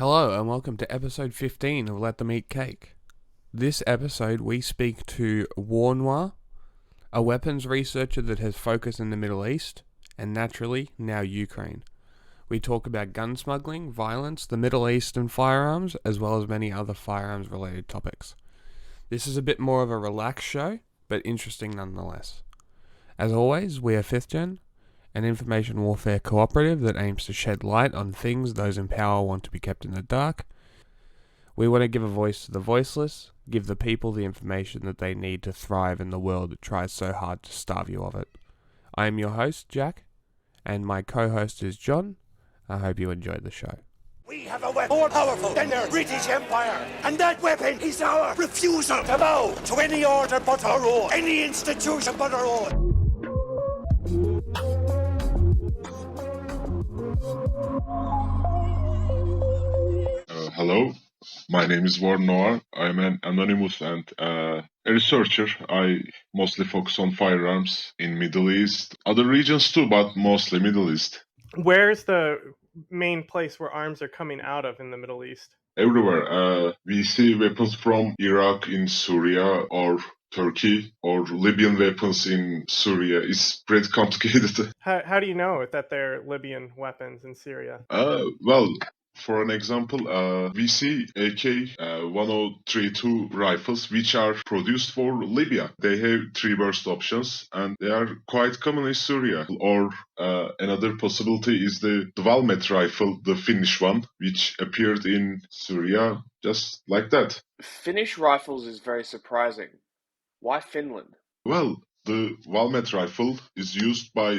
Hello and welcome to episode 15 of Let Them Eat Cake. This episode we speak to War Noir, a weapons researcher that has focused in the Middle East, and naturally, now Ukraine. We talk about gun smuggling, violence, the Middle East and firearms, as well as many other firearms related topics. This is a bit more of a relaxed show, but interesting nonetheless. As always, we are 5th Gen, an information warfare cooperative that aims to shed light on things those in power want to be kept in the dark. We want to give a voice to the voiceless, give the people the information that they need to thrive in the world that tries so hard to starve you of it. I am your host, Jack, and my co-host is John. I hope you enjoyed the show. We have a weapon more powerful than the British Empire, and that weapon is our refusal to bow to any order but our own, any institution but our own. Hello, my name is War Noir. I'm an anonymous and a researcher. I mostly focus on firearms in Middle East, other regions too, but mostly Middle East. Where's the main place where arms are coming out of in the Middle East? Everywhere. We see weapons from Iraq in Syria or Turkey, or Libyan weapons in Syria. It's pretty complicated. How do you know that they're Libyan weapons in Syria? Well, for an example, we see AK-1032 rifles, which are produced for Libya. They have three burst options, and they are quite common in Syria. Or another possibility is the Valmet rifle, the Finnish one, which appeared in Syria just like that. Finnish rifles is very surprising. Why Finland? Well, the Valmet rifle is used by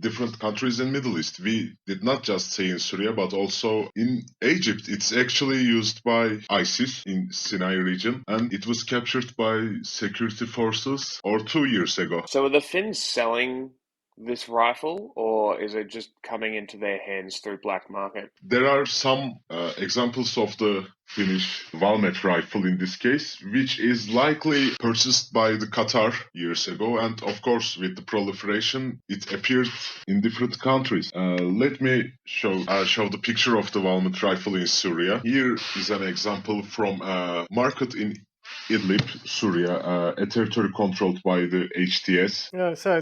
different countries in Middle East. We did not just say in Syria, but also in Egypt. It's actually used by ISIS in Sinai region, and it was captured by security forces 2 years ago. So are the Finns selling this rifle, or is it just coming into their hands through black market? There are some examples of the Finnish Valmet rifle in this case, which is likely purchased by the Qatar years ago, and of course with the proliferation it appeared in different countries. Let me show the picture of the Valmet rifle in Syria. Here is an example from a market in Idlib, Syria, a territory controlled by the HTS. So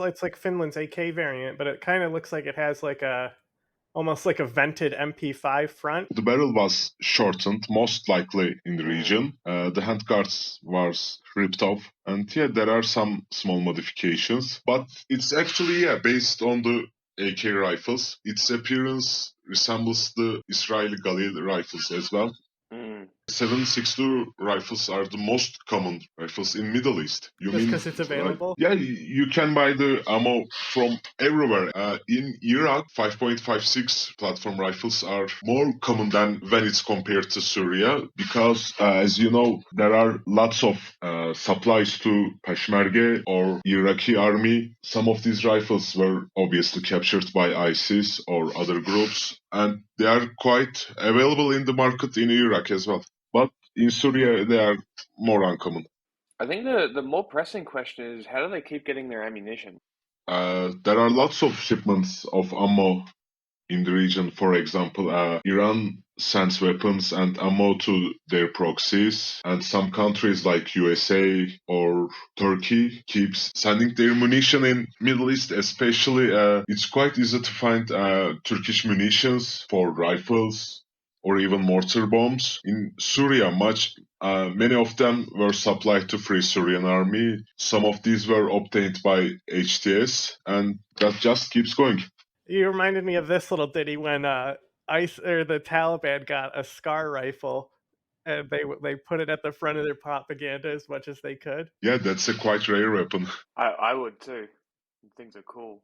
it's like Finland's AK variant, but it kind of looks like it has like almost like a vented MP5 front. The barrel was shortened, most likely in the region. The handguards was ripped off, and there are some small modifications, but it's actually based on the AK rifles. Its appearance resembles the Israeli Galil rifles as well. 7.62 rifles are the most common rifles in Middle East. Just because it's available? Yeah, you can buy the ammo from everywhere. In Iraq, 5.56 platform rifles are more common than when it's compared to Syria, because as you know, there are lots of supplies to Peshmerga or Iraqi army. Some of these rifles were obviously captured by ISIS or other groups, and they are quite available in the market in Iraq as well. But in Syria, they are more uncommon. I think the more pressing question is, how do they keep getting their ammunition? There are lots of shipments of ammo in the region. For example, Iran sends weapons and ammo to their proxies, and some countries like USA or Turkey keeps sending their munition in Middle East. Especially, it's quite easy to find Turkish munitions for rifles or even mortar bombs. In Syria, many of them were supplied to Free Syrian Army. Some of these were obtained by HTS, and that just keeps going. You reminded me of this little ditty when the Taliban got a Scar rifle, and they put it at the front of their propaganda as much as they could. Yeah, that's a quite rare weapon. I would too. Things are cool.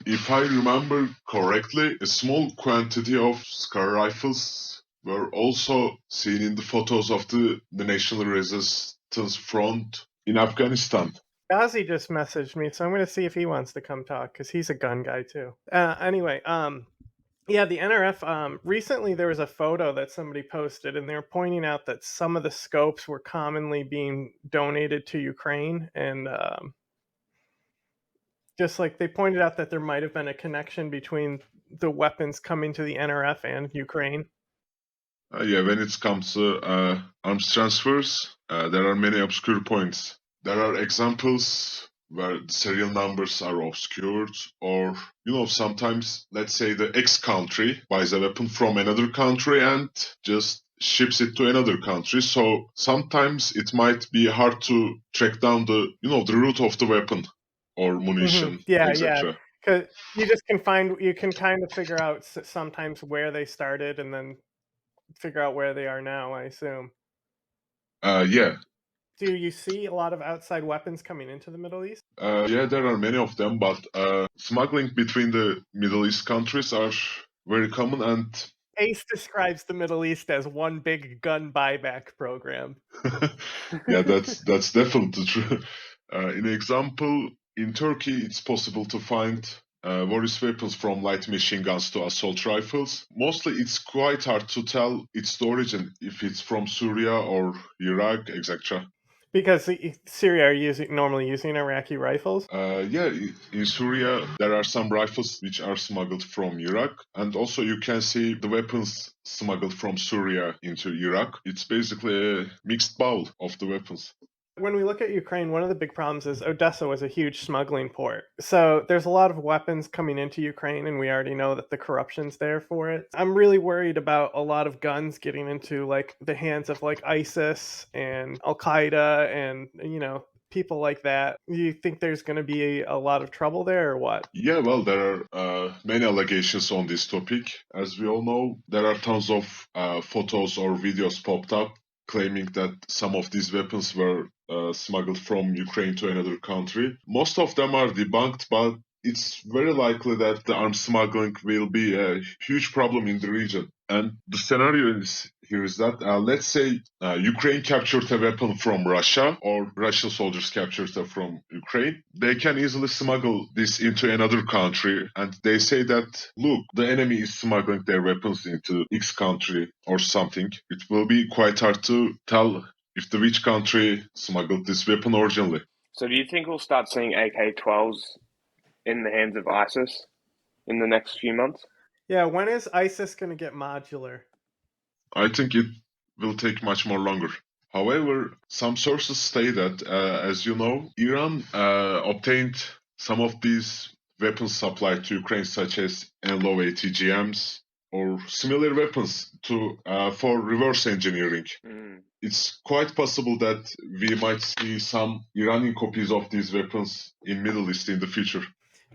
If I remember correctly, a small quantity of Scar rifles were also seen in the photos of the National Resistance Front in Afghanistan. Ozzy just messaged me, so I'm going to see if he wants to come talk, because he's a gun guy too. Anyway, yeah, the NRF, recently there was a photo that somebody posted, and they're pointing out that some of the scopes were commonly being donated to Ukraine, and just like they pointed out that there might have been a connection between the weapons coming to the NRF and Ukraine. Yeah, when it comes to arms transfers, there are many obscure points. There are examples where the serial numbers are obscured, or sometimes, let's say, the X country buys a weapon from another country and just ships it to another country. So sometimes it might be hard to track down the root of the weapon or munition, Yeah, yeah. etc. Because you can kind of figure out sometimes where they started and then figure out where they are now, I assume. Yeah, Do you see a lot of outside weapons coming into the Middle East? yeah, there are many of them, but smuggling between the Middle East countries are very common, and Ace describes the Middle East as one big gun buyback program. yeah, that's definitely true. In example, in Turkey, it's possible to find various weapons from light machine guns to assault rifles. Mostly, it's quite hard to tell its origin, if it's from Syria or Iraq, etc. Because Syria are normally using Iraqi rifles. Yeah, in Syria, there are some rifles which are smuggled from Iraq, and also you can see the weapons smuggled from Syria into Iraq. It's basically a mixed bowl of the weapons. When we look at Ukraine, one of the big problems is Odessa was a huge smuggling port. So there's a lot of weapons coming into Ukraine, and we already know that the corruption's there for it. I'm really worried about a lot of guns getting into like the hands of like ISIS and Al-qeada and people like that. Do you think there's going to be a lot of trouble there or what? Yeah, well, there are many allegations on this topic. As we all know, there are tons of photos or videos popped up claiming that some of these weapons were smuggled from Ukraine to another country. Most of them are debunked, but it's very likely that the arms smuggling will be a huge problem in the region. And the scenario here is that, let's say, Ukraine captured a weapon from Russia, or Russian soldiers captured it from Ukraine. They can easily smuggle this into another country, and they say that, look, the enemy is smuggling their weapons into X country or something. It will be quite hard to tell if which country smuggled this weapon originally. So do you think we'll start seeing AK-12s in the hands of ISIS in the next few months? Yeah, when is ISIS going to get modular? I think it will take much more longer. However, some sources say that, as you know, Iran obtained some of these weapons supplied to Ukraine, such as NLO ATGMs or similar weapons for reverse engineering. Mm. It's quite possible that we might see some Iranian copies of these weapons in Middle East in the future.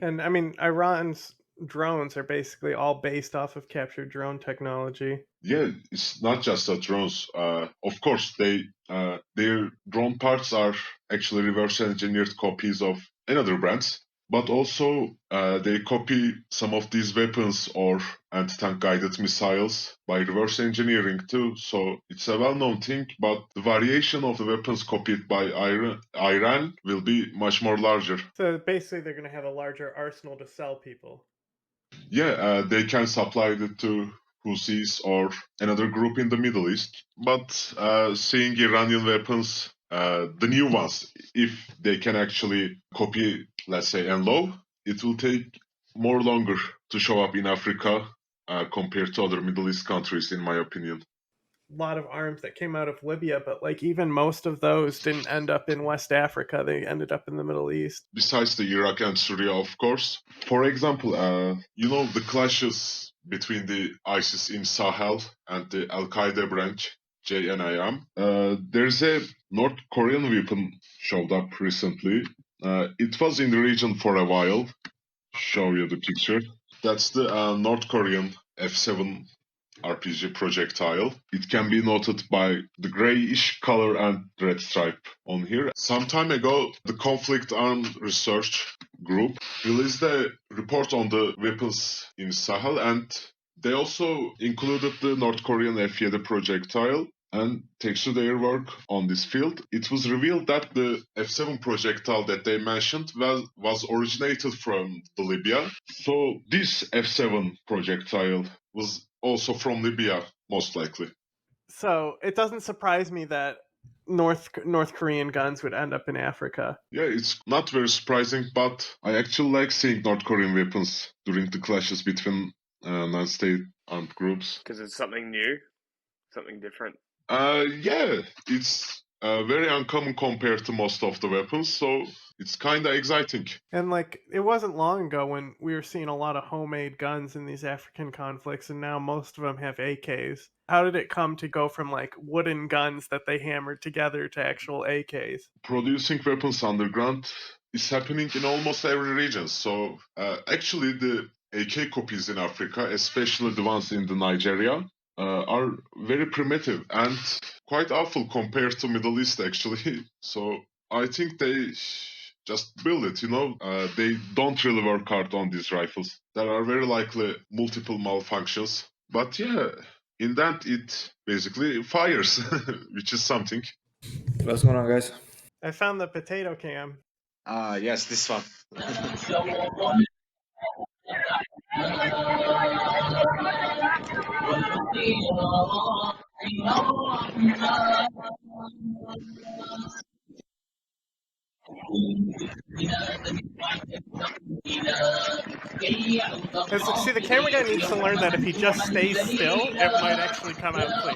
And I mean, Iran's drones are basically all based off of captured drone technology. Yeah, it's not just the drones. Of course, their drone parts are actually reverse engineered copies of another brands, but also they copy some of these weapons or anti-tank guided missiles by reverse engineering too. So it's a well-known thing, but the variation of the weapons copied by Iran will be much more larger. So basically, they're going to have a larger arsenal to sell people. Yeah, they can supply it to Houthis or another group in the Middle East. But seeing Iranian weapons, the new ones, if they can actually copy, let's say, NLO, it will take more longer to show up in Africa compared to other Middle East countries, in my opinion. A lot of arms that came out of Libya, but like even most of those didn't end up in West Africa. They ended up in the Middle East. Besides the Iraq and Syria, of course. For example, the clashes between the ISIS in Sahel and the Al-Qaeda branch, JNIM. There's a North Korean weapon showed up recently. It was in the region for a while. Show you the picture. That's the North Korean F7 RPG projectile. It can be noted by the grayish color and red stripe on here. Some time ago, the Conflict Armed Research Group released a report on the weapons in Sahel, and they also included the North Korean F7 projectile. And thanks to their work on this field, it was revealed that the F7 projectile that they mentioned was originated from Libya. So this F7 projectile was also from Libya, most likely. So it doesn't surprise me that North Korean guns would end up in Africa. Yeah, it's not very surprising, but I actually like seeing North Korean weapons during the clashes between non-state armed groups. Because it's something new, something different? Yeah, it's very uncommon compared to most of the weapons, so it's kind of exciting. And like, it wasn't long ago when we were seeing a lot of homemade guns in these African conflicts, and now most of them have AKs. How did it come to go from like wooden guns that they hammered together to actual AKs? Producing weapons underground is happening in almost every region. So actually, the AK copies in Africa, especially the ones in the Nigeria, are very primitive and quite awful compared to Middle East actually. So I think they just build it. They don't really work hard on these rifles. There are very likely multiple malfunctions. But yeah, in that it basically fires, which is something. What's going on, guys? I found the potato cam. Ah, yes, this one. See, the camera guy needs to learn that if he just stays still, it might actually come out clear.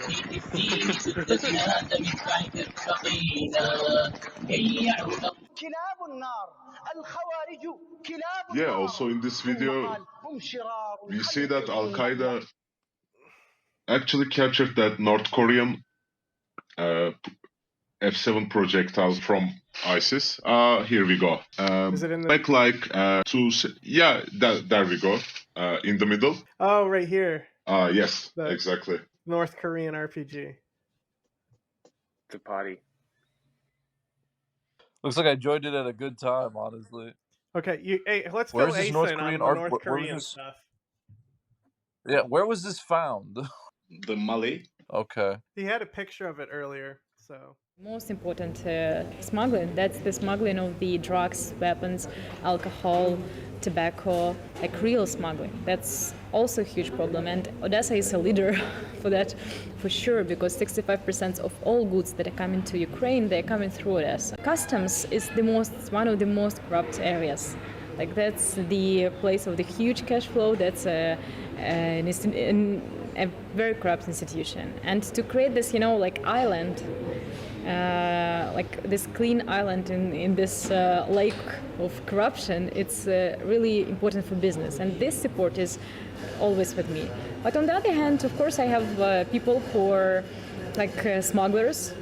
Yeah, also in this video, we see that Al-Qaeda actually captured that North Korean F-7 projectile from ISIS. Here we go. Is it in the... Back like yeah, there we go. In the middle. Oh, right here. Yes, The exactly. North Korean RPG. The party. Looks like I joined it at a good time, honestly. Okay, hey, let's Where's fill this Ace North in Korean on the art? North Where Korean was this? stuff. Yeah, where was this found? The Mali. Okay. He had a picture of it earlier, so... Most important, smuggling. That's the smuggling of the drugs, weapons, alcohol, tobacco, like real smuggling. That's also a huge problem. And Odessa is a leader for that, for sure, because 65% of all goods that are coming to Ukraine, they're coming through Odessa. Customs is one of the most corrupt areas. Like that's the place of the huge cash flow. That's a very corrupt institution. And to create this, like island, like this clean island in this lake of corruption, it's really important for business, and this support is always with me. But on the other hand, of course, I have people who are like smugglers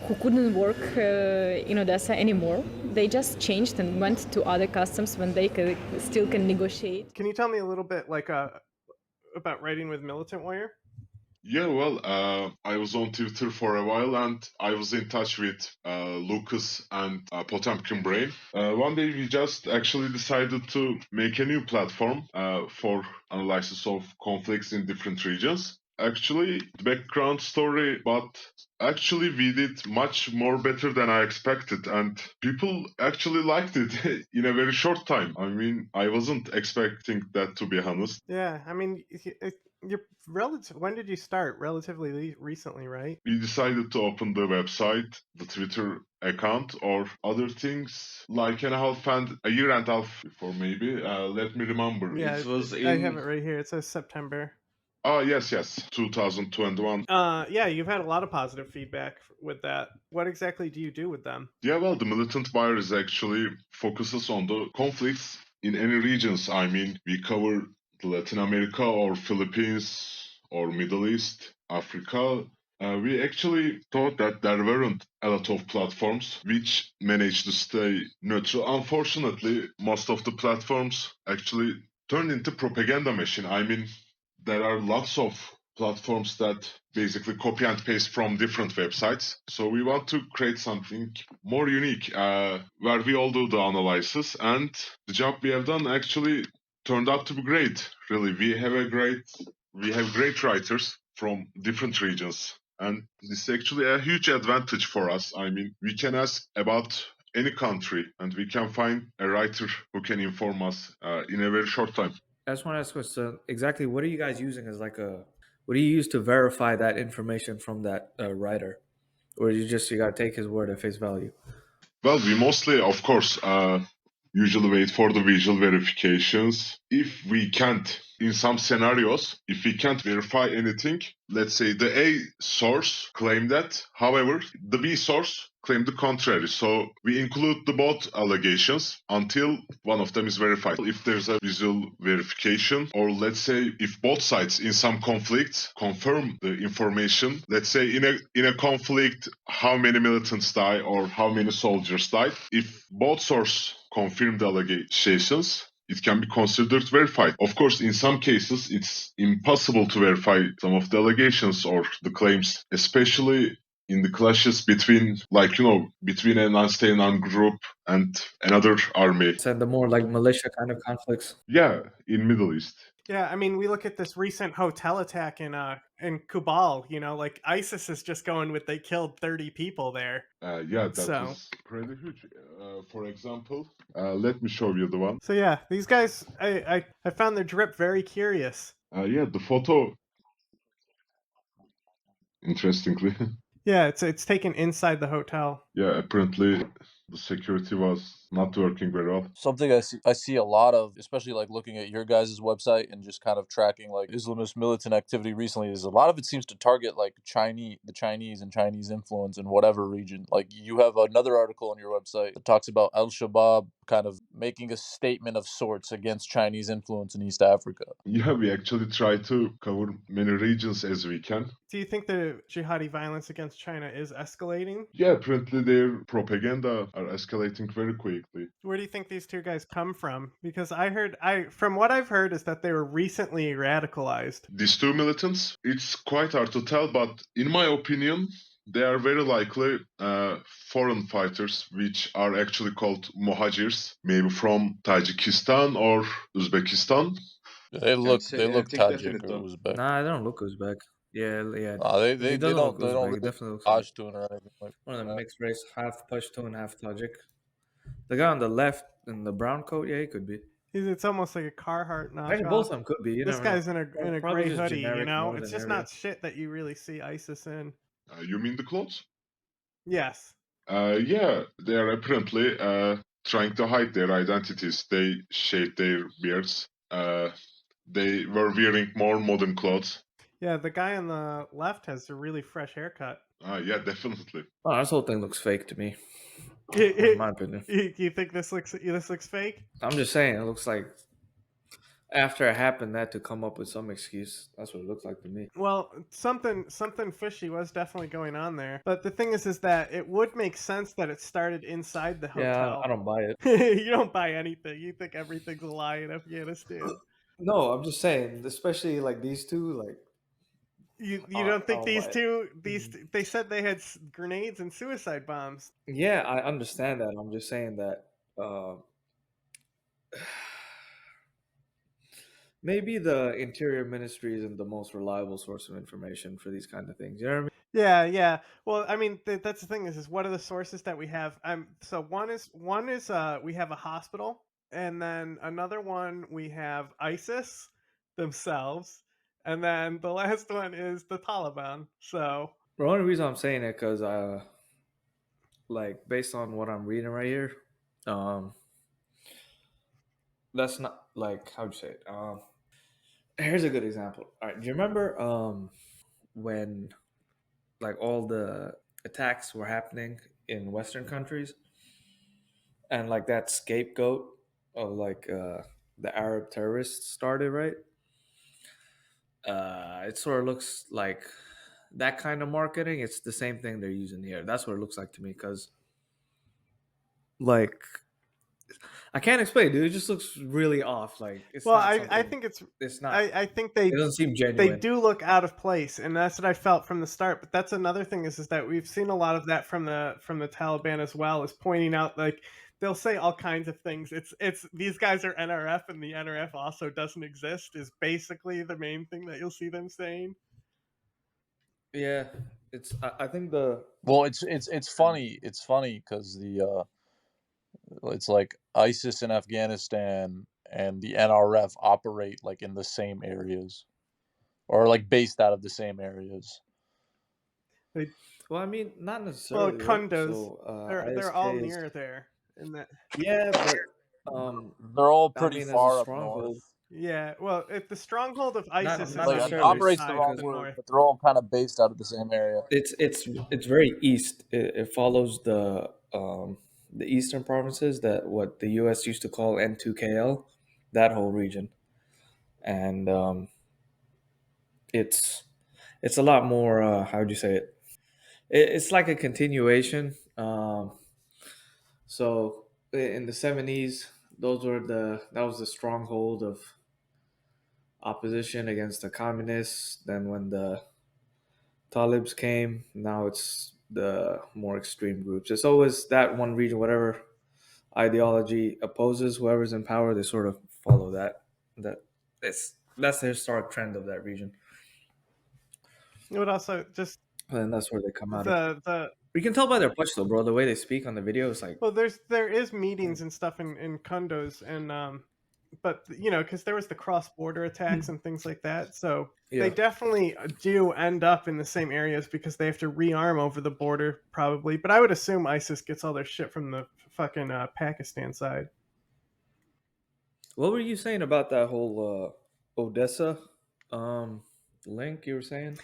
who couldn't work in Odessa anymore. They just changed and went to other customs when they still can negotiate. Can you tell me a little bit like about writing with Militant Wire? Yeah, well, I was on Twitter for a while and I was in touch with Lucas and Potemkin Brain. One day we just actually decided to make a new platform for analysis of conflicts in different regions. Actually, the background story, but actually we did much more better than I expected, and people actually liked it in a very short time. I mean, I wasn't expecting that, to be honest. Yeah, I mean, you're when did you start? Relatively recently, right? We decided to open the website, the Twitter account, or other things like a year and a half before, maybe. Let me remember. Yeah, It was I have it right here. It says September. Oh, yes, 2021. Yeah, you've had a lot of positive feedback with that. What exactly do you do with them? Yeah, well, the Militant Virus actually focuses on the conflicts in any regions. I mean, we cover Latin America or Philippines or Middle East, Africa. We actually thought that there weren't a lot of platforms which managed to stay neutral. Unfortunately, most of the platforms actually turned into propaganda machine. I mean, there are lots of platforms that basically copy and paste from different websites. So we want to create something more unique where we all do the analysis, and the job we have done actually turned out to be great. Really, we have great writers from different regions, and this is actually a huge advantage for us. I mean, we can ask about any country and we can find a writer who can inform us in a very short time. I just want to ask question. Exactly, what are you guys using as what do you use to verify that information from that writer? Or you got to take his word at face value? Well, we mostly, of course, usually wait for the visual verifications. If we can't, in some scenarios, if we can't verify anything, let's say the A source claimed that, however, the B source claimed the contrary. So we include the both allegations until one of them is verified. If there's a visual verification, or let's say if both sides in some conflict confirm the information, let's say in a conflict, how many militants die or how many soldiers died, if both sources confirm the allegations, it can be considered verified. Of course, in some cases, it's impossible to verify some of the allegations or the claims, especially in the clashes between, between an unstaying armed group and another army. Said the more like militia kind of conflicts. Yeah, in Middle East. Yeah, I mean, we look at this recent hotel attack in Kubal. Like ISIS is just going with they killed 30 people there. Yeah, that So- was pretty huge. For example, let me show you the one. So yeah, these guys, I found their drip very curious. Yeah, the photo. Interestingly, Yeah, it's taken inside the hotel. yeah, apparently the security was not working very well. Something I see a lot of, especially like looking at your guys' website and just kind of tracking like Islamist militant activity recently, is a lot of it seems to target like the Chinese and Chinese influence in whatever region. Like you have another article on your website that talks about Al-Shabaab kind of making a statement of sorts against Chinese influence in East Africa. Yeah, we actually try to cover many regions as we can. Do you think the jihadi violence against China is escalating? Yeah, apparently their propaganda are escalating very quickly. Where do you think these two guys come from? Because from what I've heard is that they were recently radicalized. These two militants, it's quite hard to tell, but in my opinion, they are very likely foreign fighters, which are actually called muhajirs, maybe from Tajikistan or Uzbekistan. They look think Tajik definitely. or Uzbek. Nah, they don't look Uzbek. Yeah. They He doesn't don't look they don't Uzbek. He really definitely looks like Pashtun or anything like one of them that. mixed race, half Pashtun, half Tajik. The guy on the left in the brown coat, yeah, he could be. It's almost like a Carhartt Actually, both knockoff. of them could be. You This never know. guy's in a Probably gray just hoodie, generic It's northern just area. not shit that you really see ISIS in. You mean the clothes? Yes. Yeah, they are apparently trying to hide their identities. They shaved their beards. They were wearing more modern clothes. Yeah, the guy on the left has a really fresh haircut. Yeah, definitely. Oh, this whole thing looks fake to me, in my opinion. You think this looks fake? I'm just saying, it looks like after it happened, they had to come up with some excuse. That's what it looks like to me. Well, something fishy was definitely going on there. But the thing is that it would make sense that it started inside the hotel. Yeah, I don't buy it. You don't buy anything. You think everything's a lie in Afghanistan. No, I'm just saying, especially like these two, like You don't think I'll these buy it. two they said they had grenades and suicide bombs. Yeah, I understand that. I'm just saying that maybe the Interior Ministry isn't the most reliable source of information for these kind of things. You know what I mean? Yeah. Well, I mean, that's the thing is what are the sources that we have? So one is we have a hospital, and then another one we have ISIS themselves, and then the last one is the Taliban. So The only reason I'm saying it because like based on what I'm reading right here, that's not like how'd you say it? Here's a good example. All right, do you remember when like all the attacks were happening in Western countries, and like that scapegoat of like the Arab terrorists started, right? It sort of looks like that kind of marketing. It's the same thing they're using here. That's what it looks like to me because, like, I can't explain, dude. It just looks really off. Like, it's well, not I something- think it's not. I think they It doesn't seem they genuine. do look out of place, and that's what I felt from the start. But that's another thing is that we've seen a lot of that from the Taliban as well, is pointing out like they'll say all kinds of things. It's these guys are NRF, and the NRF also doesn't exist. Is basically the main thing that you'll see them saying. Yeah, it's. I think the. Well, it's funny. It's funny because it's like ISIS in Afghanistan and the NRF operate like in the same areas, or like based out of the same areas. Well, I mean, not necessarily. Well, Kunduz, So, they're ISK all is- near there. In that. Yeah, but They're all I pretty mean, as a far up stronghold, north. Yeah, well, if the stronghold of ISIS is not Like on the necessarily other operates the side of wrong the word, north. but they're all kind of based out of the same area. it's very east. It follows the eastern provinces, that what the U.S. used to call N2KL, that whole region, and it's it's a lot more. How would you say it? It's like a continuation. So in the 70s, that was the stronghold of opposition against the communists. Then when the Talibs came, now it's the more extreme groups. It's always that one region, whatever ideology opposes whoever's in power, they sort of follow that. That's the historic trend of that region, It would also just and that's where they come out of. the You can tell by their push, though, bro. The way they speak on the video is like, well, there is meetings and stuff in condos, and but because there was the cross border attacks and things like that, so they yeah. definitely do end up in the same areas because they have to rearm over the border probably. But I would assume ISIS gets all their shit from the fucking Pakistan side. What were you saying about that whole Odessa link you were saying?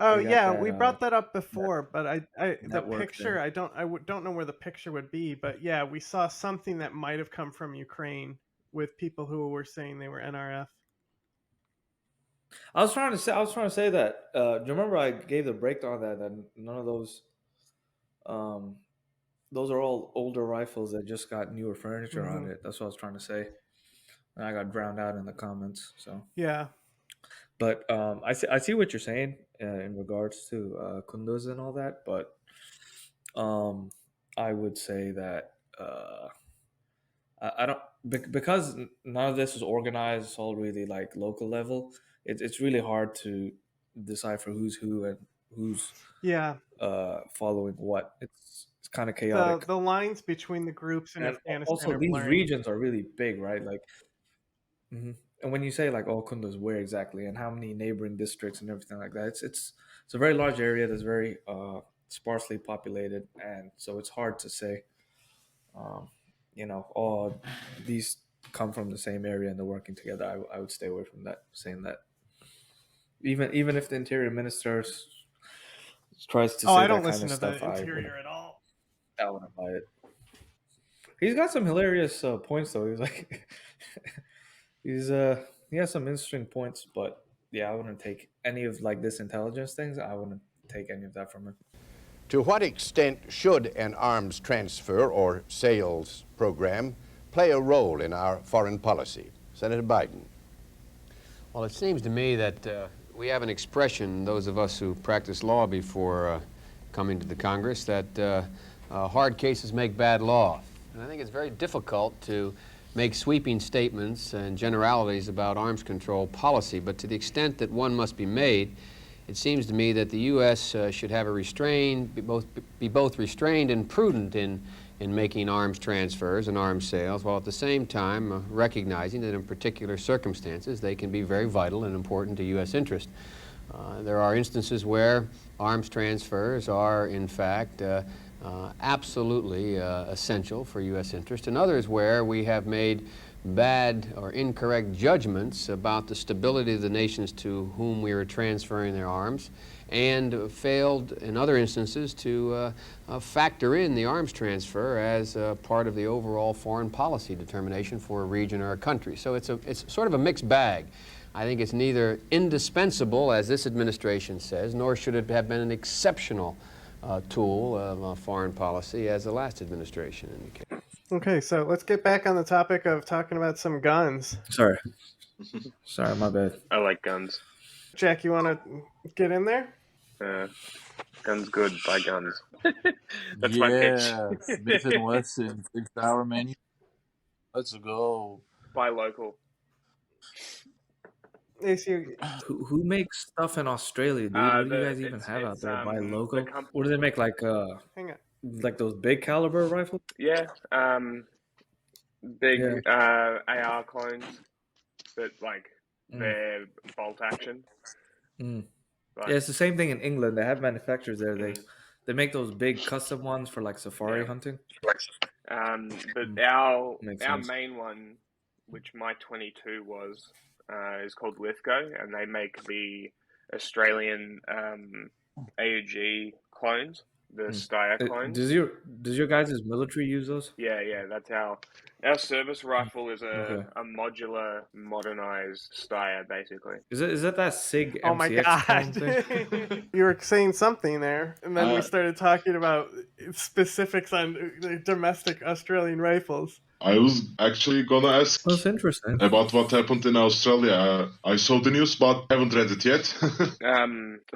Oh They got yeah, that we brought that up that before, but I the network picture thing. don't know where the picture would be, but yeah, we saw something that might have come from Ukraine with people who were saying they were NRF. I was trying to say that. Do you remember I gave the breakdown that none of um those are all older rifles that just got newer furniture on Hmm. it. That's what I was trying to say. And I got drowned out in the comments. So, Yeah. but I see what you're saying in regards to Kunduz and all that. But um, I would say that I don't because none of this is organized. It's all really like local level. It's really hard to decipher who's who and who's Yeah. following what. It's kind of The chaotic. the lines between the groups in And Afghanistan also, are these blurring. regions are really big, right? Like, and when you say like, oh, Kunduz, where exactly, and how many neighboring districts and everything like that, it's a very large area that's very sparsely populated, and so it's hard to say, um, oh, these come from the same area and they're working together. I would stay away from that, saying that. Even if the interior minister tries to Oh, say I that don't kind listen of to the stuff, interior at all. I wouldn't buy it. He's got some hilarious points though. He's like, he's he has some interesting points, but yeah, I wouldn't take any of like this intelligence things. I wouldn't take any of that from him. To what extent should an arms transfer or sales program play a role in our foreign policy? Senator Biden. Well, it seems to me that we have an expression, those of us who practice law before coming to the Congress, that hard cases make bad law. And I think it's very difficult to make sweeping statements and generalities about arms control policy, but to the extent that one must be made, it seems to me that the U.S. Should have be both restrained and prudent in making arms transfers and arms sales, while at the same time recognizing that in particular circumstances they can be very vital and important to U.S. interest. There are instances where arms transfers are, in fact, absolutely essential for U.S. interest, and others where we have made bad or incorrect judgments about the stability of the nations to whom we are transferring their arms, and failed in other instances to factor in the arms transfer as part of the overall foreign policy determination for a region or a country. So it's sort of a mixed bag. I think it's neither indispensable, as this administration says, nor should it have been an exceptional tool of foreign policy as the last administration indicated. Okay, so let's get back on the topic of talking about some guns. Sorry, my bad. I like guns. Jack, you want to get in there? Guns good, buy guns. That's my pitch. Yeah, Smith and Wesson, 6-hour menu. Let's go. Buy local. Who makes stuff in Australia, dude? What do you guys even have out there? Buy local? What do they make? Like Hang on. like those big caliber rifles? Yeah, big Yeah. AR clones that like they're bolt action. Mm. But, Yeah, it's the same thing in England. They have manufacturers there. They make those big custom ones for like safari hunting. But our Makes our sense. main one, which my 22 was, is called Lithgow, and they make the Australian AUG clones, the Steyr clones. Does your guys' military use those? Yeah, that's our service rifle is Okay. a modular, modernized Steyr, basically. Is that SIG Oh my MCX clone thing? god. You were saying something there, and then we started talking about specifics on domestic Australian rifles. I was actually gonna ask That's interesting. about what happened in Australia. I saw the news, but haven't read it yet.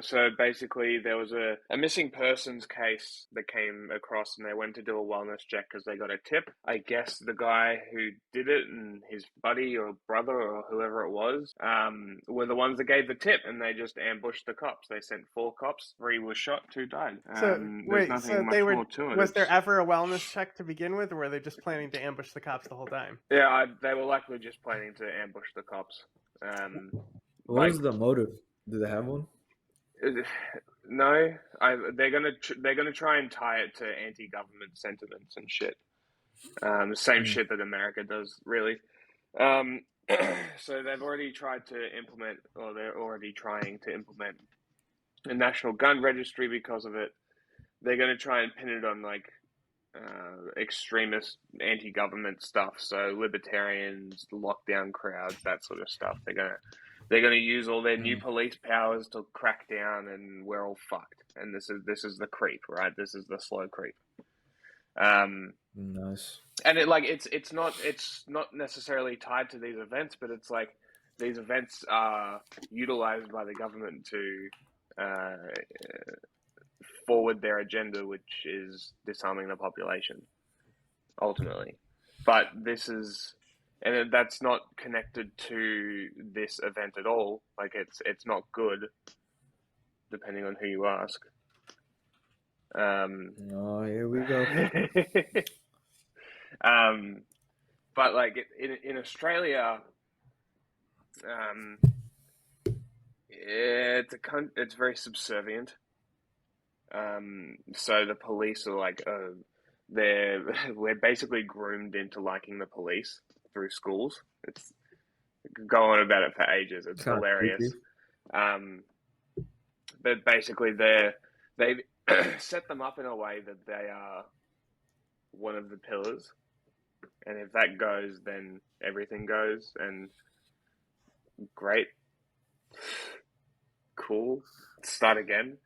So basically, there was a missing persons case that came across, and they went to do a wellness check because they got a tip. I guess the guy who did it and his buddy or brother or whoever it was, were the ones that gave the tip, and they just ambushed the cops. They sent 4 cops, 3 were shot, 2 died. So There's wait, nothing so much they were. more to it. Was there ever a wellness check to begin with, or were they just planning to ambush the cops the whole time? Yeah, they were likely just planning to ambush the cops. What was the motive? Did they have one? No, they're gonna try and tie it to anti-government sentiments and shit. The same shit that America does, really. So they've already tried to implement, or they're already trying to implement, a national gun registry because of it. They're gonna try and pin it on like extremist anti-government stuff, so libertarians, lockdown crowds, that sort of stuff. They're gonna use all their new police powers to crack down, and we're all fucked. And this is the creep, right? This is the slow creep. Nice. And it's not necessarily tied to these events, but it's like these events are utilized by the government to forward their agenda, which is disarming the population, ultimately. But this is, and that's not connected to this event at all. Like it's not good, depending on who you ask. Oh, here we go. But like in Australia, it's very subservient. So the police are like, we're basically groomed into liking the police through schools. It's go on about it for ages. It's Kinda hilarious. creepy. But basically they've set them up in a way that they are one of the pillars, and if that goes, then everything goes. And great, cool, start again.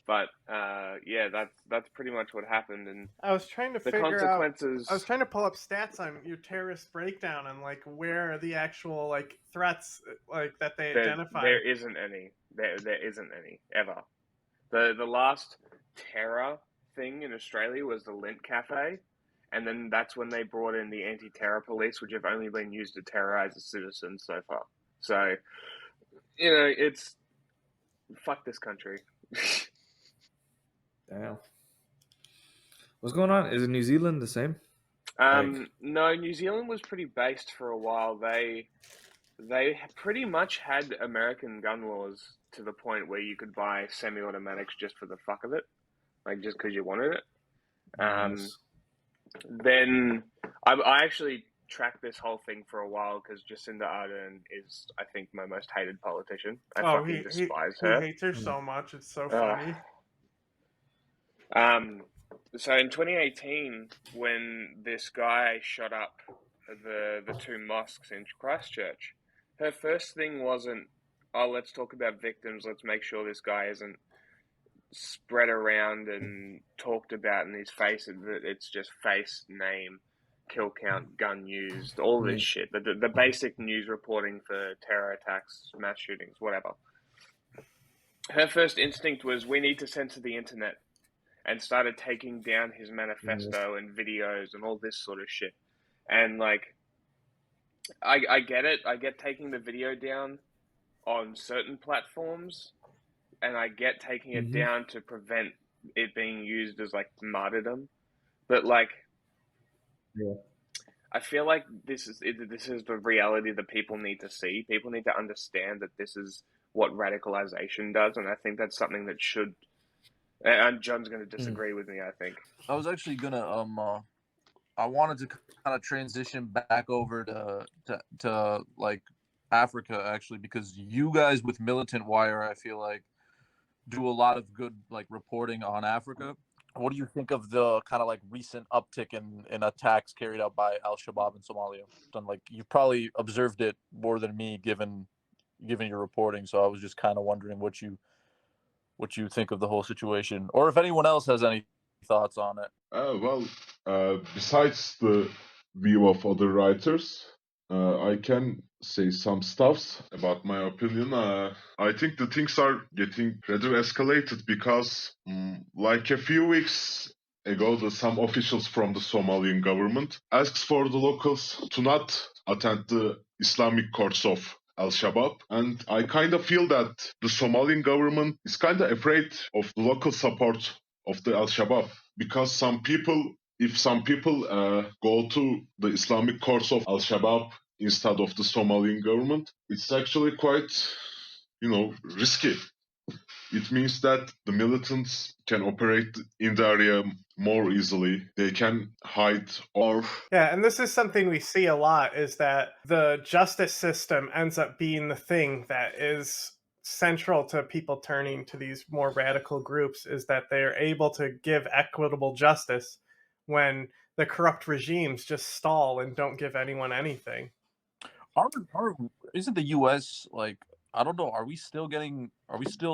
But yeah, that's pretty much what happened, and I was trying to the figure consequences. out. I was trying to pull up stats on your terrorist breakdown and like where the actual like threats like that they identify. There isn't any. There isn't any ever. The last terror thing in Australia was the Lint Cafe, and then that's when they brought in the anti-terror police, which have only been used to terrorize the citizens so far. So, it's fuck this country. Damn. What's going on? Is it New Zealand the same? No, New Zealand was pretty based for a while. They pretty much had American gun laws to the point where you could buy semi-automatics just for the fuck of it, like just because you wanted it. Nice. Then I actually tracked this whole thing for a while because Jacinda Ardern is, I think, my most hated politician. I fucking despise her. He hates her so much. It's so funny. So in 2018, when this guy shot up the 2 mosques in Christchurch, her first thing wasn't, oh, let's talk about victims, let's make sure this guy isn't spread around and talked about in his face, it's just face, name, kill count, gun used, all this shit, the basic news reporting for terror attacks, mass shootings, whatever. Her first instinct was, we need to censor the internet, and started taking down his manifesto and videos and all this sort of shit. And like, I get it. I get taking the video down on certain platforms, and I get taking it down to prevent it being used as like martyrdom. But like, I feel like this is the reality that people need to see. People need to understand that this is what radicalization does, and I think that's something that should And John's going to disagree with me, I think. I was actually gonna I wanted to kind of transition back over to like Africa actually, because you guys with Militant Wire, I feel like, do a lot of good like reporting on Africa. What do you think of the kind of like recent uptick in attacks carried out by Al-Shabaab in Somalia? Done like you've probably observed it more than me, given your reporting. So I was just kind of wondering what you think of the whole situation, or if anyone else has any thoughts on it. Besides the view of other writers, I can say some stuffs about my opinion. I think the things are getting rather escalated because, like a few weeks ago, some officials from the Somalian government asked for the locals to not attend the Islamic courts of Al-Shabaab, and I kind of feel that the Somalian government is kind of afraid of the local support of the Al-Shabaab, because if some people go to the Islamic courts of Al-Shabaab instead of the Somalian government, it's actually quite, risky. It means that the militants can operate in the area more easily. They can hide or... Yeah, and this is something we see a lot, is that the justice system ends up being the thing that is central to people turning to these more radical groups, is that they're able to give equitable justice when the corrupt regimes just stall and don't give anyone anything. Isn't the U.S. like, I don't know, are we still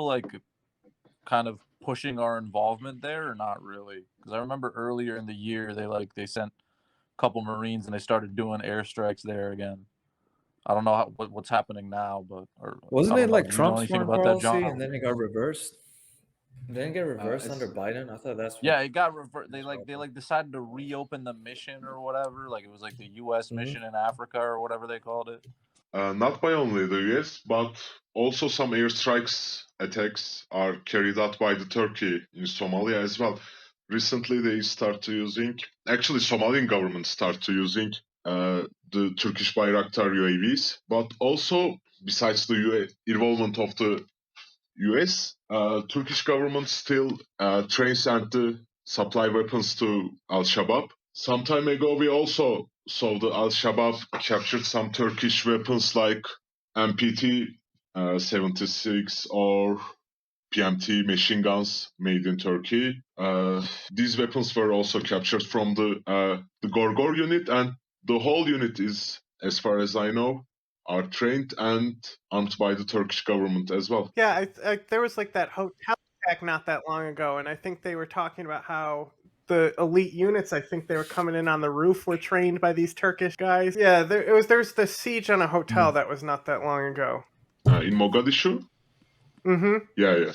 like kind of pushing our involvement there or not really? Because I remember earlier in the year they sent a couple Marines and they started doing airstrikes there again. I don't know what's happening now, but Wasn't it like Do you know Trump's anything foreign about that, policy John? and then it got reversed? Didn't it get reversed under Biden? I thought that's what... Yeah, it got reversed. They decided to reopen the mission or whatever. Like it was like the U.S. mission in Africa or whatever they called it. Not by only the US, but also some attacks are carried out by the Turkey in Somalia as well. Recently, Somalian government started using the Turkish Bayraktar UAVs, but also, besides the involvement of the US, Turkish government still trains and supply weapons to Al-Shabaab. Some time ago, we also saw the Al-Shabaab captured some Turkish weapons like MPT 76 or PMT machine guns made in Turkey. These weapons were also captured from the Gorgor unit, and the whole unit is, as far as I know, are trained and armed by the Turkish government as well. Yeah, there was like that hotel attack not that long ago, and I think they were talking about how the elite units, I think they were coming in on the roof, were trained by these Turkish guys. Yeah, there's the siege on a hotel that was not that long ago. In Mogadishu? Mm-hmm. Yeah.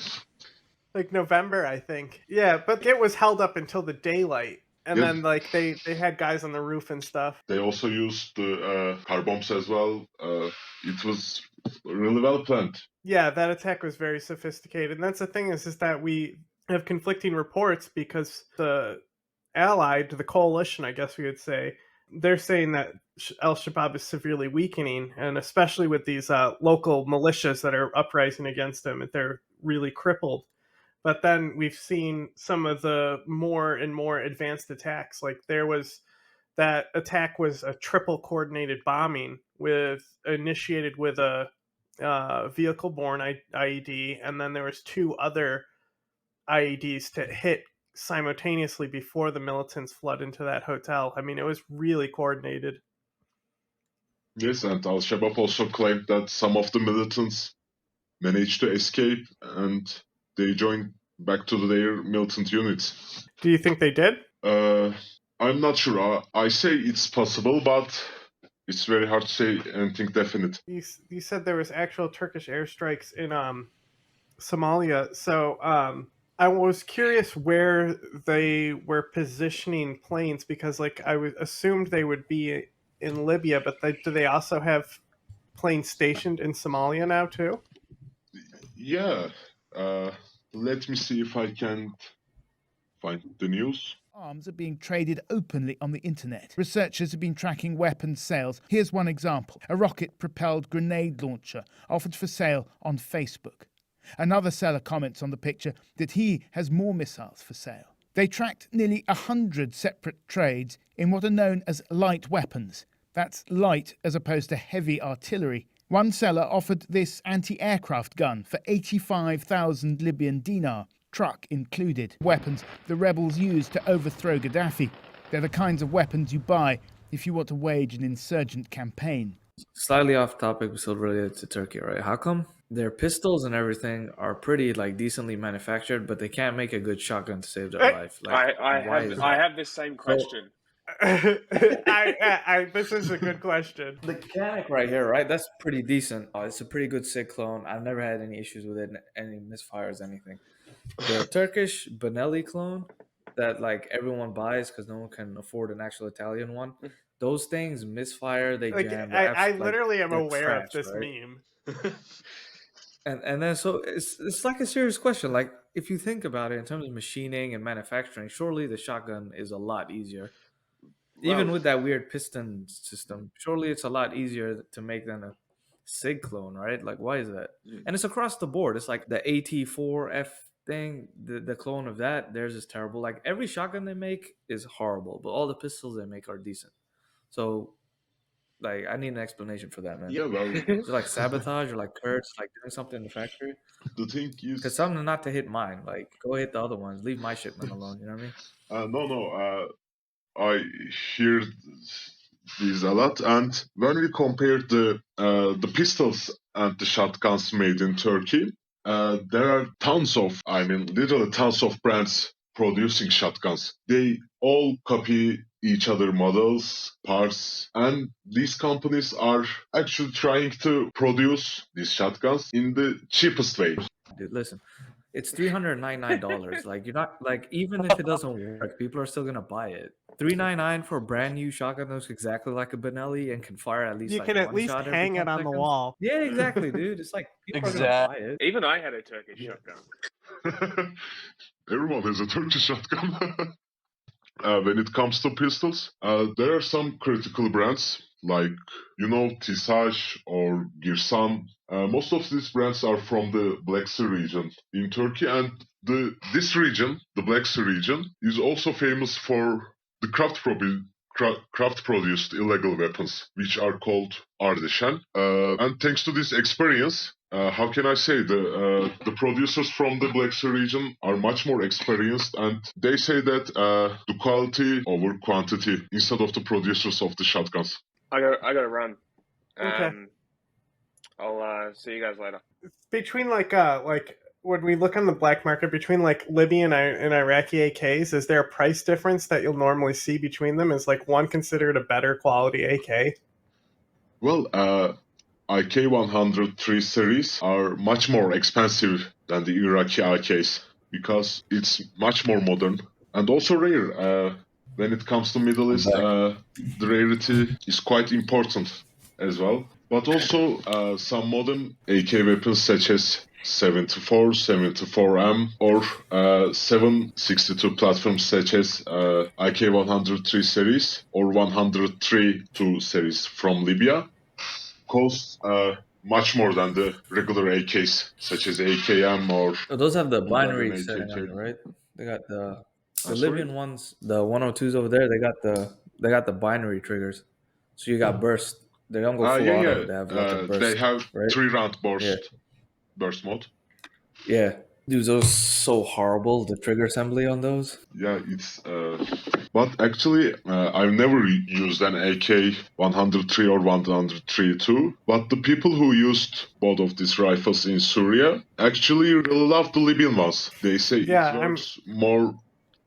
Like November, I think. Yeah, but it was held up until the daylight. And then like they had guys on the roof and stuff. They also used the car bombs as well. It was really well planned. Yeah, that attack was very sophisticated. And that's the thing is that we have conflicting reports, because the the coalition, I guess we would say, they're saying that Al-Shabaab is severely weakening, and especially with these local militias that are uprising against them, they're really crippled. But then we've seen some of the more and more advanced attacks. Like that attack was a triple coordinated bombing initiated with a vehicle-borne IED, and then there was 2 other IEDs to hit simultaneously before the militants flood into that hotel. I mean, it was really coordinated. Yes, and Al-Shabaab also claimed that some of the militants managed to escape and they joined back to their militant units. Do you think they did? I'm not sure. I say it's possible, but it's very hard to say anything definite. You said there was actual Turkish airstrikes in Somalia, so I was curious where they were positioning planes, because like assumed they would be in Libya, but do they also have planes stationed in Somalia now too? Yeah. Let me see if I can find the news. Arms are being traded openly on the internet. Researchers have been tracking weapons sales. Here's one example: a rocket-propelled grenade launcher offered for sale on Facebook. Another seller comments on the picture that he has more missiles for sale. They tracked nearly 100 separate trades in what are known as light weapons. That's light as opposed to heavy artillery. One seller offered this anti-aircraft gun for 85,000 Libyan dinar, truck included. Weapons the rebels used to overthrow Gaddafi. They're the kinds of weapons you buy if you want to wage an insurgent campaign. Slightly off topic, but still related to Turkey, right? How come their pistols and everything are pretty like decently manufactured, but they can't make a good shotgun to save their life? Like, I have this same question. This is a good question. The mechanic right here, right? That's pretty decent. It's a pretty good SIG clone. I've never had any issues with it, any misfires, anything. The Turkish Benelli clone that like everyone buys because no one can afford an actual Italian one. Those things misfire, they jam. I literally am aware of this meme. And then so it's like a serious question. Like if you think about it in terms of machining and manufacturing, surely the shotgun is a lot easier. Even with that weird piston system, surely it's a lot easier to make than a SIG clone, right? Like why is that? And it's across the board. It's like the AT4F thing, the clone of that, theirs is terrible. Like every shotgun they make is horrible, but all the pistols they make are decent. So like I need an explanation for that, man. Yeah, well, is it like sabotage or like Kurt's like doing something in the factory? The thing is, because something not to hit mine. Like go hit the other ones. Leave my shipment alone. You know what I mean? No. I hear these a lot, and when we compare the pistols and the shotguns made in Turkey, there are literally tons of brands producing shotguns. They all copy each other models, parts, and these companies are actually trying to produce these shotguns in the cheapest way. Dude, listen. It's $399. Like you're not like even if it doesn't work, people are still gonna buy it. $399 for a brand new shotgun that looks exactly like a Benelli and can fire at least you can at least hang it on the wall. Yeah, exactly, dude. It's like people are gonna buy it. Even I had a Turkish shotgun. Everyone has a Turkish shotgun. When it comes to pistols, there are some critical brands like Tisaj or Girsan. Most of these brands are from the Black Sea region in Turkey, and this region, the Black Sea region, is also famous for the craft-produced illegal weapons, which are called Ardeshan. And thanks to this experience, how can I say, the producers from the Black Sea region are much more experienced, and they say that the quality over quantity instead of the producers of the shotguns. I gotta run. Okay. I'll see you guys later. Between like when we look on the black market between like Libyan and Iraqi AKs, is there a price difference that you'll normally see between them? Is like one considered a better quality AK? Well, IK-103 series are much more expensive than the Iraqi AKs because it's much more modern and also rare. When it comes to Middle East, the rarity is quite important as well. But also some modern AK weapons such as 74, 74M or 762 platforms such as IK-103 series or 103-2 series from Libya cost much more than the regular AKs such as AKM or... Oh, those have the binary setting on it, right? They got the Libyan ones, the 102s over there. They got the binary triggers, so you got burst. They don't go full auto. They have like a burst. They have right? 3-round burst mode. Yeah, dude, those so horrible. The trigger assembly on those. Yeah, it's. But actually, I've never used an AK-103 or 103-2. But the people who used both of these rifles in Syria actually really love the Libyan ones. They say it works more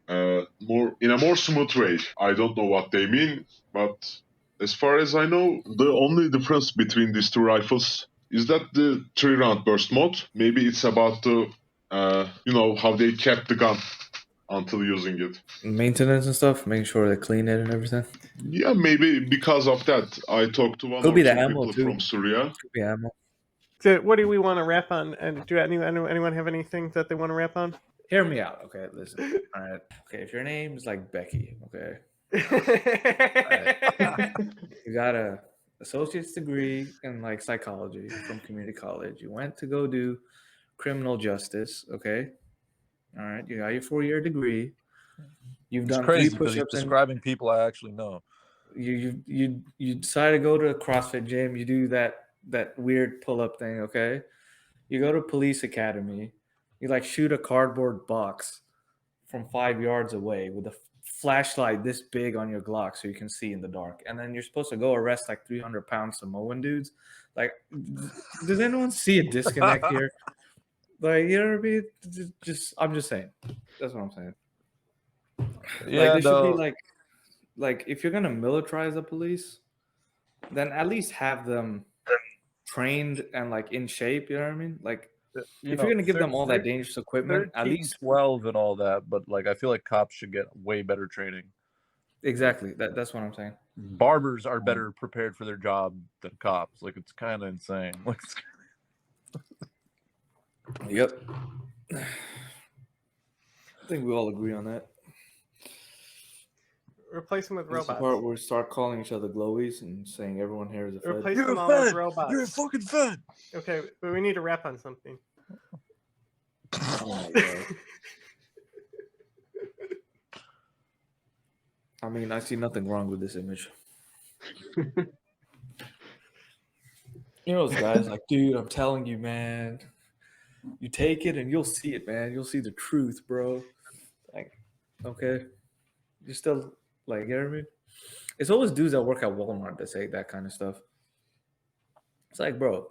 in a more smooth way. I don't know what they mean, but as far as I know, the only difference between these two rifles is that the 3-round burst mode. Maybe it's about the how they kept the gun until using it. Maintenance and stuff, making sure they clean it and everything. Yeah, maybe because of that. I talked to one or two people from Syria. Could be ammo. So what do we want to wrap on? And do anyone have anything that they want to wrap on? Hear me out, okay? Listen. All right. Okay, if your name is like Becky, okay? You got a associate's degree in like psychology from community college. You went to go do criminal justice. Okay, all right, you got your 4-year degree. You've It's done 3 crazy because he's push-ups and describing people I actually know. you decide to go to a CrossFit gym. You do that weird pull-up thing. Okay, you go to police academy. You like shoot a cardboard box from 5 yards away with a flashlight this big on your Glock so you can see in the dark. And then you're supposed to go arrest like 300-pound Samoan dudes. Like, does anyone see a disconnect here? Like, you know what I mean? I'm just saying. That's what I'm saying. Yeah, like, there should be no. like if you're gonna militarize the police, then at least have them trained and like in shape. You know what I mean? Like, You if know, you're gonna give them all that dangerous equipment, at 13, least 12 and all that, but like I feel like cops should get way better training. exactly. That's what I'm saying. Barbers are better prepared for their job than cops. Like, it's kind of insane. Like, Yep. I think we all agree on that. Replace them with That's the robots. part where we start calling each other glowies and saying everyone here is a fed. Replace them all with robots. You're a fucking fed. Okay, but we need to rap on something. Oh my god. I mean, I see nothing wrong with this image. You know those guys like, dude, I'm telling you, man. You take it and you'll see it, man. You'll see the truth, bro. Like, okay. You're still like, you know what I mean? It's always dudes that work at Walmart that say that kind of stuff. It's like, bro,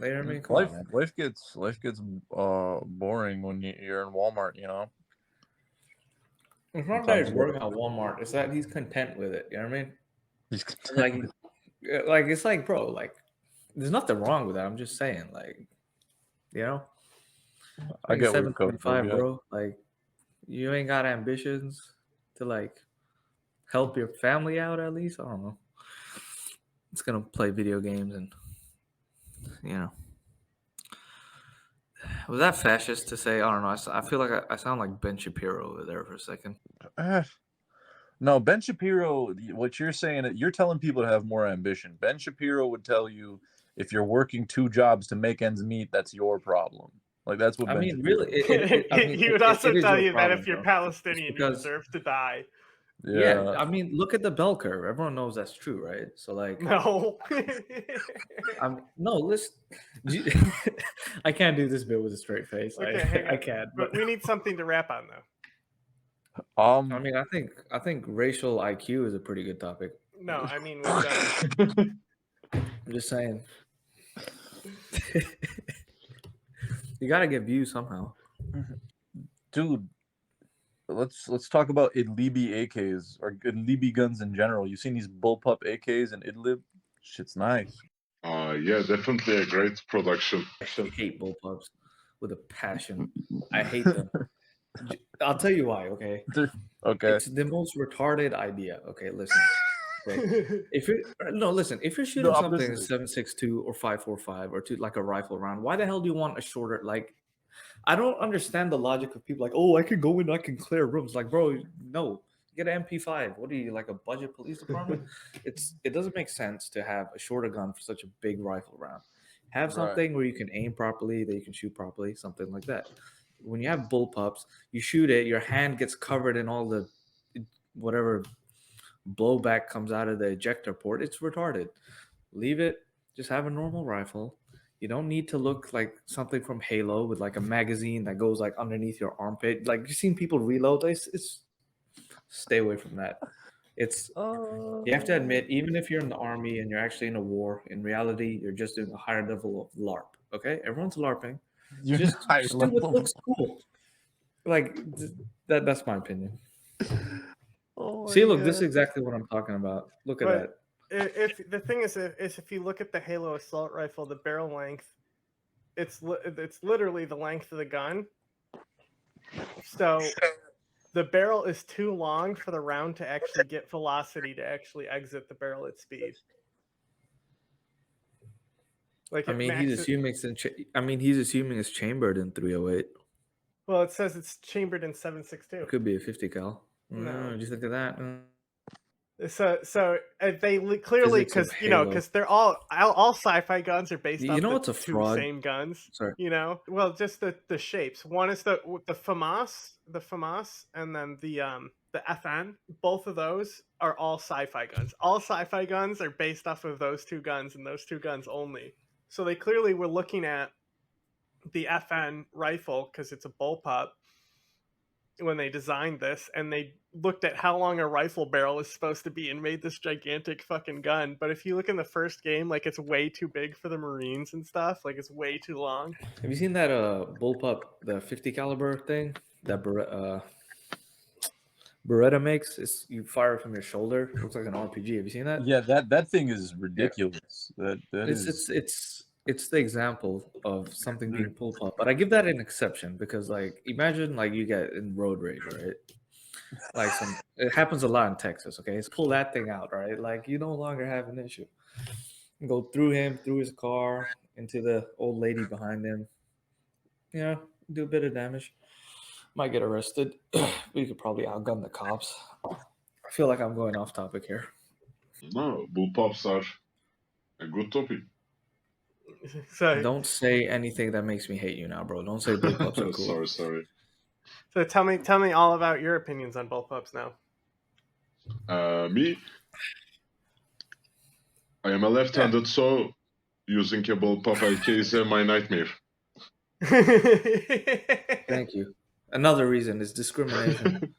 you know what I mean? Come on, man. Life gets boring when you're in Walmart, you know? It's not that he's working at Walmart. It's that he's content with it. You know what I mean? He's content. Like it's like, bro, like there's nothing wrong with that. I'm just saying, like, you know, I get where you're 7.5, bro. Like, you ain't got ambitions to like help your family out at least. I don't know. It's gonna play video games and you know. Was that fascist to say? I don't know. I feel like I sound like Ben Shapiro over there for a second. No, Ben Shapiro, what you're saying, you're telling people to have more ambition. Ben Shapiro would tell you if you're working 2 jobs to make ends meet, that's your problem. Like, that's what I Ben mean, Shapiro really, He would also tell you that if you're bro. Palestinian, you because- deserve to die. Yeah, I mean, look at the bell curve. Everyone knows that's true, right? So, like, No. no, listen. I can't do this bit with a straight face. Okay, hang I on. can't. But we need something to rap on, though. I mean, I think racial IQ is a pretty good topic. No, I mean, with, I'm just saying. You gotta get views somehow, dude. Let's talk about Idlibi AKs or Idlibi guns in general. You seen these bullpup AKs in Idlib? Shit's nice. Yeah, definitely a great production. I hate bullpups with a passion. I hate them. I'll tell you why. Okay. Okay. It's the most retarded idea. Okay, listen. Okay. If you're shooting something 7.62 or 5.45 or to like a rifle round, why the hell do you want a shorter? Like, I don't understand the logic of people like, oh, I can go in, I can clear rooms. Like, bro, no, get an MP5. What are you, like a budget police department? It doesn't make sense to have a shorter gun for such a big rifle round. Have something where you can aim properly, that you can shoot properly, something like that. When you have bullpups, you shoot it, your hand gets covered in all the whatever blowback comes out of the ejector port. It's retarded. Leave it. Just have a normal rifle. You don't need to look like something from Halo with like a magazine that goes like underneath your armpit. Like, you've seen people reload. It's stay away from that. It's you have to admit, even if you're in the army and you're actually in a war, in reality, you're just doing a higher level of LARP. Okay, everyone's LARPing. Just do what looks cool. Like that's my opinion. See, look, this is exactly what I'm talking about. Look at that. If the thing is if you look at the Halo assault rifle, the barrel length, it's literally the length of the gun. So the barrel is too long for the round to actually get velocity to actually exit the barrel at speed. Like, I mean, he's assuming it's chambered in 308. Well, it says it's chambered in 7.62. It could be a 50 cal. No. Do you think of that? So they clearly, Physics of because Halo. because they're all sci-fi guns are based You off know the what's a two fraud? same guns. Sorry. Well, just the shapes. One is the FAMAS, and then the FN. Both of those are all sci-fi guns. All sci-fi guns are based off of those two guns and those two guns only. So they clearly were looking at the FN rifle because it's a bullpup when they designed this, and they looked at how long a rifle barrel is supposed to be and made this gigantic fucking gun. But if you look in the first game, like, it's way too big for the Marines and stuff. Like, it's way too long. Have you seen that bullpup, the 50 caliber thing that Beretta makes? It's you fire from your shoulder. It looks like an RPG. Have you seen that? Yeah, that thing is ridiculous. That It's is. it's the example of something being bullpup, but I give that an exception because, like, imagine like you get in road rage, right? Like it happens a lot in Texas. Okay, let's pull that thing out, right? Like you no longer have an issue. Go through him, through his car, into the old lady behind him. Yeah, do a bit of damage. Might get arrested. We could probably outgun the cops. I feel like I'm going off topic here. No, bullpups are a good topic. So Don't say anything that makes me hate you now, bro. Don't say bullpups are cool. Sorry. So tell me all about your opinions on bullpups now. Me, I am a left-handed, so using a bullpup AK is my nightmare. Thank you. Another reason is discrimination.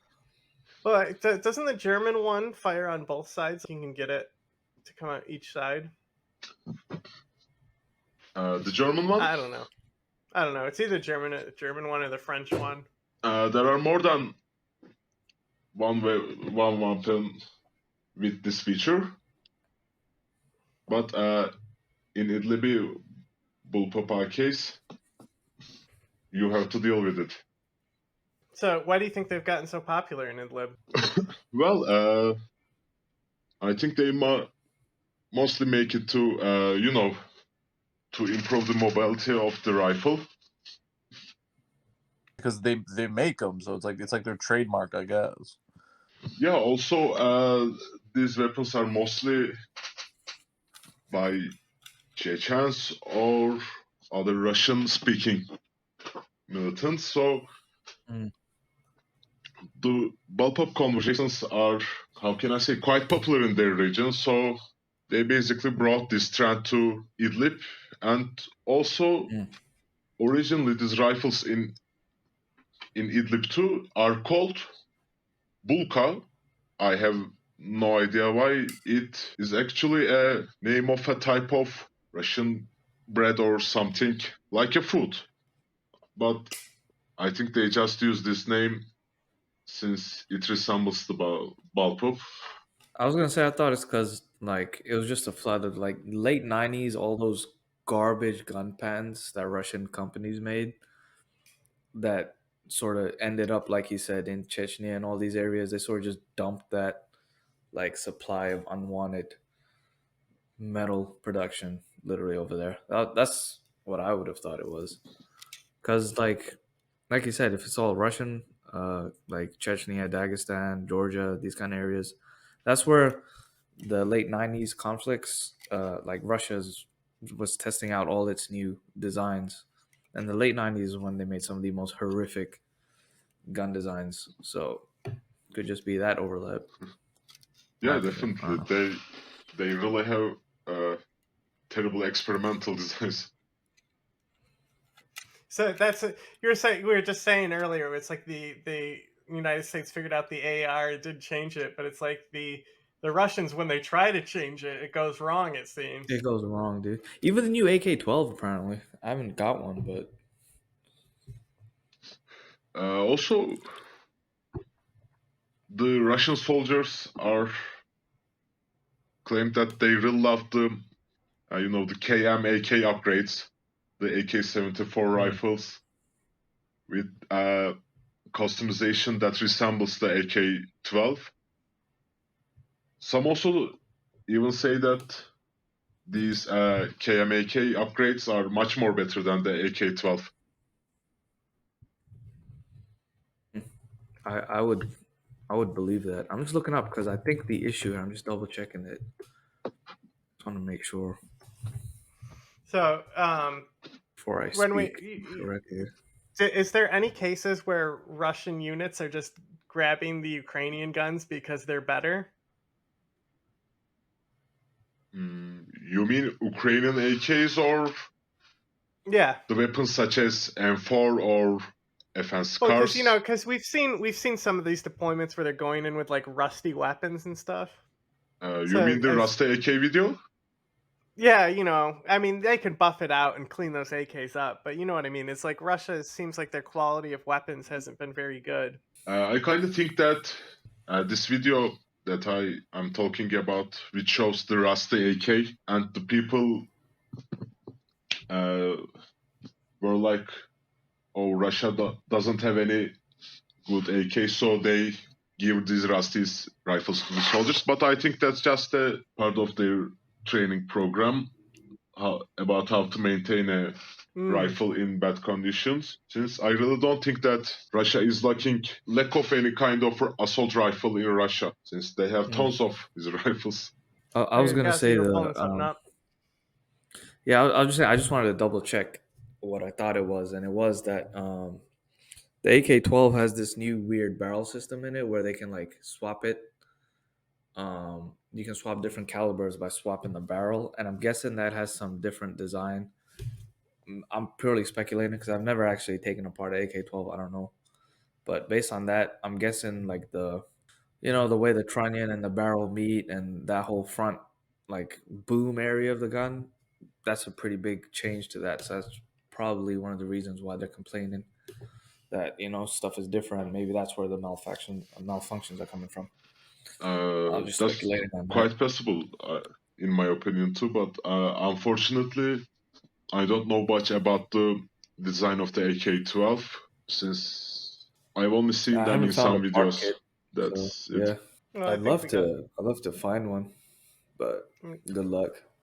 Well, doesn't the German one fire on both sides? You can get it to come out each side. The German one? I don't know. It's either German one or the French one. There are more than one weapon with this feature, but in Idlib bullpup AKs, you have to deal with it. So why do you think they've gotten so popular in Idlib? Well, I think they mostly make it to to improve the mobility of the rifle. Because they make them, so it's like their trademark, I guess. Yeah. Also, these weapons are mostly by Chechens or other Russian-speaking militants. So the bullpup conversations are, how can I say, quite popular in their region. So they basically brought this trend to Idlib, and also originally these rifles in Idlib too are called Bulka. I have no idea why. It is actually a name of a type of Russian bread or something like a fruit. But I think they just use this name since it resembles the bullpup. I was gonna say I thought it's because like it was just a flood of like late '90s, all those garbage gun patents that Russian companies made that sort of ended up, like he said, in Chechnya and all these areas. They sort of just dumped that like supply of unwanted metal production literally over there. That's what I would have thought it was, because like you said, if it's all Russian, like Chechnya, Dagestan, Georgia, these kind of areas, that's where the late '90s conflicts, like Russia's was testing out all its new designs, and the late '90s is when they made some of the most horrific gun designs. So could just be that overlap. Yeah, definitely. They really have terrible experimental designs. So we were just saying earlier, it's like the United States figured out the AR, it did change it, but it's like the Russians, when they try to change it, it goes wrong, it seems. It goes wrong, dude. Even the new AK-12, apparently. I haven't got one, but also, the Russian soldiers are claimed that they really love the KM AK upgrades, the AK-74 rifles with customization that resembles the AK-12. Some also even say that these KM AK upgrades are much more better than the AK-12. I would I would believe that. I'm just looking up because I think the issue. I'm just double checking it. Just want to make sure So, before I when speak correctly. is there any cases where Russian units are just grabbing the Ukrainian guns because they're better? You mean Ukrainian AKs or Yeah. the weapons such as M4 or FN's Well, cars? because we've seen some of these deployments where they're going in with like rusty weapons and stuff. You So mean the Rasta AK video? yeah, I mean, they can buff it out and clean those AKs up, but you know what I mean. It's like Russia. It seems like their quality of weapons hasn't been very good. I kind of think that this video that I'm talking about, which shows the Rasta AK, and the people were like, "Oh, Russia doesn't have any good AK, so they give these Rusty's rifles to the soldiers." But I think that's just a part of their training program about how to maintain a rifle in bad conditions. Since I really don't think that Russia is lacking lack of any kind of assault rifle in Russia, since they have tons of these rifles. I was gonna say you're pulling something up. Yeah, I was just saying. I just wanted to double check what I thought it was, and it was that the AK-12 has this new weird barrel system in it where they can like swap it. You can swap different calibers by swapping the barrel, and I'm guessing that has some different design. I'm purely speculating because I've never actually taken apart an AK-12. I don't know, but based on that, I'm guessing like the way the trunnion and the barrel meet and that whole front like boom area of the gun, that's a pretty big change to that. So that's probably one of the reasons why they're complaining that stuff is different. Maybe that's where the malfunctions are coming from. I'm just That's speculating on that. quite possible, in my opinion too. But unfortunately, I don't know much about the design of the AK-12 since I've only seen I them haven't in found some a part videos. kit, That's so it. yeah. Well, I I'd think love to find one, but good luck.